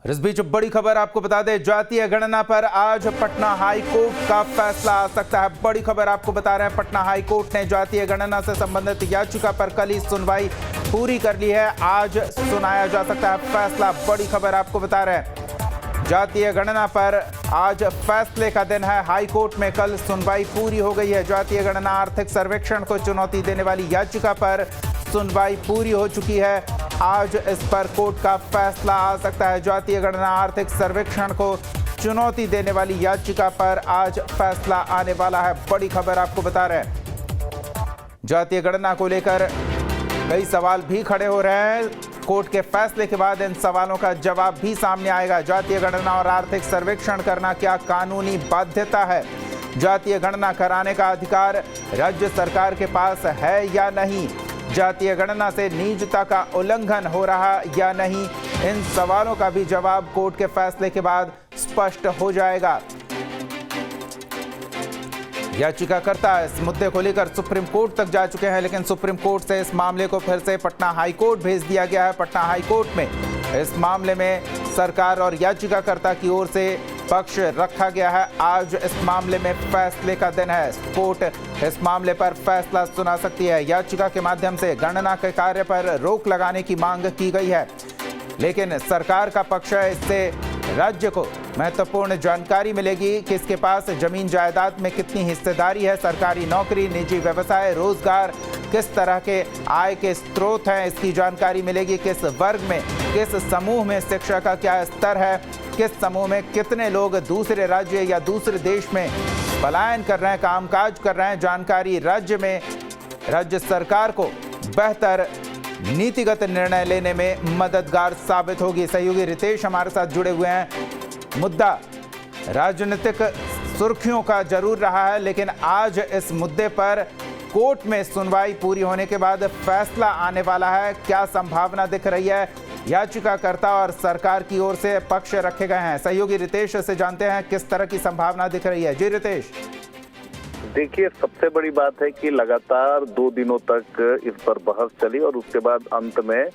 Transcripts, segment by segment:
इस बीच बड़ी खबर आपको बता दें, जातीय गणना पर आज पटना हाई कोर्ट का फैसला आ सकता है। बड़ी खबर आपको बता रहे हैं, पटना हाई कोर्ट ने जातीय गणना से संबंधित याचिका पर कल ही सुनवाई पूरी कर ली है। आज सुनाया जा सकता है फैसला। बड़ी खबर आपको बता रहे हैं, जातीय गणना पर आज फैसले का दिन है। हाई कोर्ट में कल सुनवाई पूरी हो गई है। जातीय गणना आर्थिक सर्वेक्षण को चुनौती देने वाली याचिका पर सुनवाई पूरी हो चुकी है। आज इस पर कोर्ट का फैसला आ सकता है। जातीय गणना आर्थिक सर्वेक्षण को चुनौती देने वाली याचिका पर आज फैसला आने वाला है। बड़ी खबर आपको बता रहे हैं, जातीय गणना को लेकर कई सवाल भी खड़े हो रहे हैं। कोर्ट के फैसले के बाद इन सवालों का जवाब भी सामने आएगा। जातीय गणना और आर्थिक सर्वेक्षण करना क्या कानूनी बाध्यता है? जातीय गणना कराने का अधिकार राज्य सरकार के पास है या नहीं? जातीय गणना से निजता का उल्लंघन हो रहा या नहीं? इन सवालों का भी जवाब कोर्ट के फैसले के बाद स्पष्ट हो जाएगा। याचिकाकर्ता इस मुद्दे को लेकर सुप्रीम कोर्ट तक जा चुके हैं, लेकिन सुप्रीम कोर्ट से इस मामले को फिर से पटना हाई कोर्ट भेज दिया गया है। पटना हाई कोर्ट में इस मामले में सरकार और याचिकाकर्ता की ओर से पक्ष रखा गया है। आज इस मामले में फैसले का दिन है। कोर्ट इस मामले पर फैसला सुना सकती है। याचिका के माध्यम से गणना के कार्य पर रोक लगाने की मांग की गई है, लेकिन सरकार का पक्ष है, इससे राज्य को महत्वपूर्ण जानकारी मिलेगी कि इसके पास जमीन जायदाद में कितनी हिस्सेदारी है, सरकारी नौकरी, निजी व्यवसाय, रोजगार, किस तरह के आय के स्रोत हैं, इसकी जानकारी मिलेगी। किस वर्ग में, किस समूह में शिक्षा का क्या स्तर है, किस समूह में कितने लोग दूसरे राज्य या दूसरे देश में पलायन कर रहे हैं, कामकाज कर रहे हैं। जानकारी राज्य सरकार को बेहतर नीतिगत निर्णय लेने में मददगार साबित होगी। सहयोगी रितेश हमारे साथ जुड़े हुए हैं। मुद्दा राजनीतिक सुर्खियों का जरूर रहा है, लेकिन आज इस मुद्दे पर कोर्ट में सुनवाई पूरी होने के बाद फैसला आने वाला है। क्या संभावना दिख रही है? याचिकाकर्ता और सरकार की ओर से पक्ष रखे गए हैं। सहयोगी रितेश से जानते हैं किस तरह की संभावना दिख रही है। जी रितेश। देखिए, सबसे बड़ी बात है कि लगातार 2 दिनों तक इस पर बहस चली और उसके बाद अंत में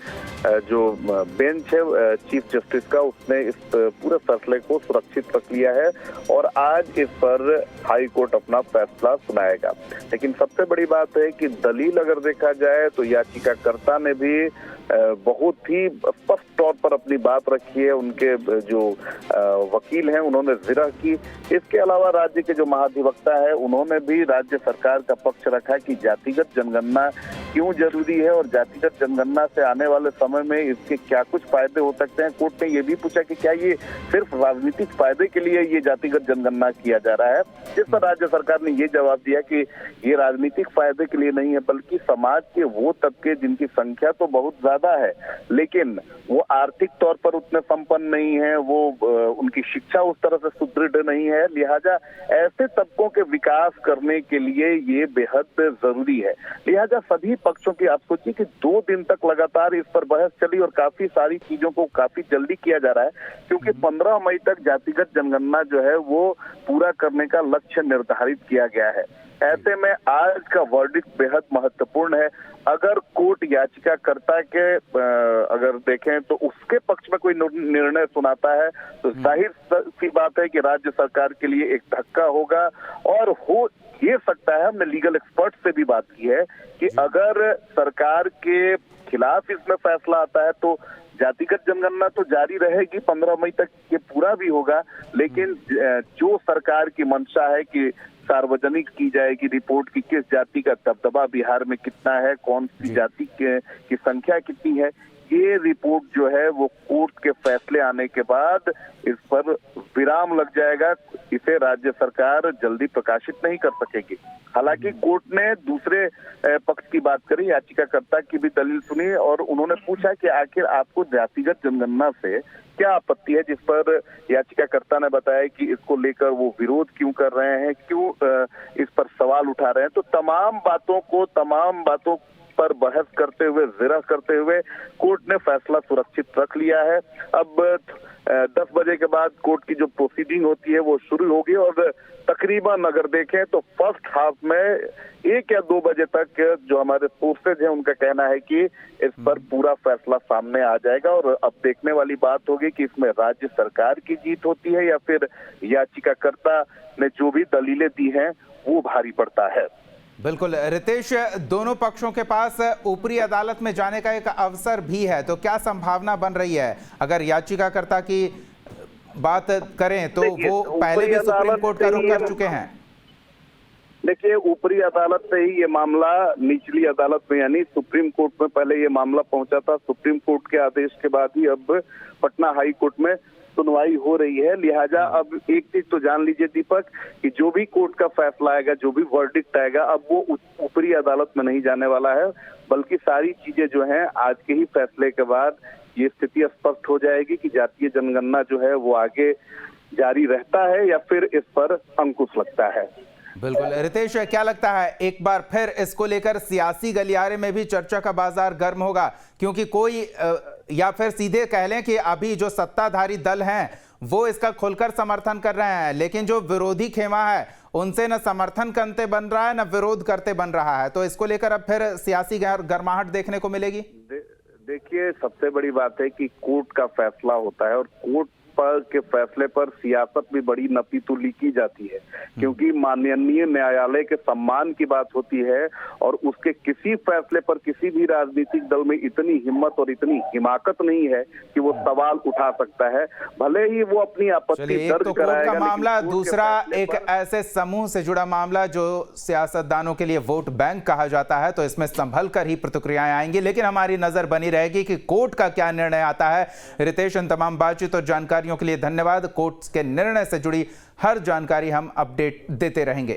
जो बेंच है चीफ जस्टिस का, उसने इस पूरे फैसले को सुरक्षित रख लिया है और आज इस पर हाई कोर्ट अपना फैसला सुनाएगा। लेकिन सबसे बड़ी बात है कि दलील अगर देखा जाए तो याचिकाकर्ता ने भी बहुत ही स्पष्ट तौर पर अपनी बात रखी है। उनके जो वकील हैं उन्होंने जिरह की। इसके अलावा राज्य के जो महाधिवक्ता है उन्होंने भी राज्य सरकार का पक्ष रखा कि जातिगत जनगणना क्यों जरूरी है और जातिगत जनगणना से आने वाले समय में इसके क्या कुछ फायदे हो सकते हैं। कोर्ट ने ये भी पूछा कि क्या ये सिर्फ राजनीतिक फायदे के लिए ये जातिगत जनगणना किया जा रहा है, जिस पर राज्य सरकार ने ये जवाब दिया कि ये राजनीतिक फायदे के लिए नहीं है, बल्कि समाज के वो तबके जिनकी संख्या तो बहुत ज्यादा है लेकिन वो आर्थिक तौर पर उतने संपन्न नहीं है, वो उनकी शिक्षा उस तरह से सुदृढ़ नहीं है, लिहाजा ऐसे तबकों के विकास करने के लिए ये बेहद जरूरी है। लिहाजा सभी पक्षों की, आप सोचिए कि 2 दिन तक लगातार इस पर बहस चली और काफी सारी चीजों को काफी जल्दी किया जा रहा है, क्योंकि 15 मई तक जातिगत जनगणना जो है वो पूरा करने का लक्ष्य निर्धारित किया गया है। ऐसे में आज का वर्डिक्ट बेहद महत्वपूर्ण है। अगर कोर्ट याचिकाकर्ता के अगर देखें तो उसके पक्ष में कोई निर्णय सुनाता है तो जाहिर सी बात है कि राज्य सरकार के लिए एक धक्का होगा और हो ये सकता है, हमने लीगल एक्सपर्ट से भी बात की है कि अगर सरकार के खिलाफ इसमें फैसला आता है तो जातिगत जनगणना तो जारी रहेगी, 15 मई तक ये पूरा भी होगा, लेकिन जो सरकार की मंशा है कि सार्वजनिक की जाएगी रिपोर्ट की किस जाति का दबदबा बिहार में कितना है, कौन सी जाति की संख्या कितनी है, ये रिपोर्ट जो है वो कोर्ट के फैसले आने के बाद इस पर विराम लग जाएगा। इसे राज्य सरकार जल्दी प्रकाशित नहीं कर सकेगी। हालांकि कोर्ट ने दूसरे पक्ष की बात करी, याचिकाकर्ता की भी दलील सुनी और उन्होंने पूछा कि आखिर आपको जातिगत जनगणना से क्या आपत्ति है, जिस पर याचिकाकर्ता ने बताया कि इसको लेकर वो विरोध क्यों कर रहे हैं, क्यों इस पर सवाल उठा रहे हैं। तो तमाम बातों पर बहस करते हुए, जिरह करते हुए कोर्ट ने फैसला सुरक्षित रख लिया है। अब 10 बजे के बाद कोर्ट की जो प्रोसीडिंग होती है वो शुरू होगी और तकरीबन अगर देखें तो फर्स्ट हाफ में 1 या 2 बजे तक जो हमारे सोर्सेज हैं उनका कहना है कि इस पर पूरा फैसला सामने आ जाएगा। और अब देखने वाली बात होगी कि इसमें राज्य सरकार की जीत होती है या फिर याचिकाकर्ता ने जो भी दलीलें दी हैं वो भारी पड़ता है। बिल्कुल रितेश, दोनों पक्षों के पास ऊपरी अदालत में जाने का एक अवसर भी है, तो क्या संभावना बन रही है? अगर याचिकाकर्ता की बात करें तो वो पहले भी सुप्रीम कोर्ट का रुख कर चुके हैं। देखिए, ऊपरी अदालत से ही ये मामला निचली अदालत में यानी सुप्रीम कोर्ट में पहले ये मामला पहुंचा था। सुप्रीम कोर्ट के आदेश के बाद ही अब पटना हाई कोर्ट में सुनवाई हो रही है। लिहाजा अब एक चीज तो जान लीजिए दीपक कि जो भी कोर्ट का फैसला आएगा, जो भी वर्डिक्ट आएगा, अब वो ऊपरी अदालत में नहीं जाने वाला है, बल्कि सारी चीजें जो हैं आज के ही फैसले के बाद ये स्थिति स्पष्ट हो जाएगी कि जातीय जनगणना जो है वो आगे जारी रहता है या फिर इस पर अंकुश लगता है। बिल्कुल रितेश, क्या लगता है एक बार फिर इसको लेकर सियासी गलियारे में भी चर्चा का बाजार गर्म होगा? क्योंकि कोई या फिर सीधे कह लें कि अभी जो सत्ताधारी दल हैं वो इसका खुलकर समर्थन कर रहे हैं, लेकिन जो विरोधी खेमा है उनसे न समर्थन करते बन रहा है न विरोध करते बन रहा है, तो इसको लेकर अब फिर सियासी गर्माहट देखने को मिलेगी। देखिए, सबसे बड़ी बात है कि कोर्ट का फैसला होता है और कोर्ट पर के फैसले पर सियासत भी बड़ी नपीतुली की जाती है, क्योंकि माननीय न्यायालय के सम्मान की बात होती है और उसके किसी फैसले पर किसी भी राजनीतिक दल में इतनी हिम्मत और इतनी हिमाकत नहीं है कि वो सवाल उठा सकता है, भले ही वो अपनी आपत्ति दर्ज कराएगा। का मामला, दूसरा एक ऐसे समूह से जुड़ा मामला जो सियासतदानों के लिए वोट बैंक कहा जाता है, तो इसमें संभल कर ही प्रतिक्रियाएं आएंगी, लेकिन हमारी नजर बनी रहेगी कि कोर्ट का क्या निर्णय आता है। रितेश, इन तमाम बातचीत और जानकारी के लिए धन्यवाद। कोर्ट के निर्णय से जुड़ी हर जानकारी हम अपडेट देते रहेंगे।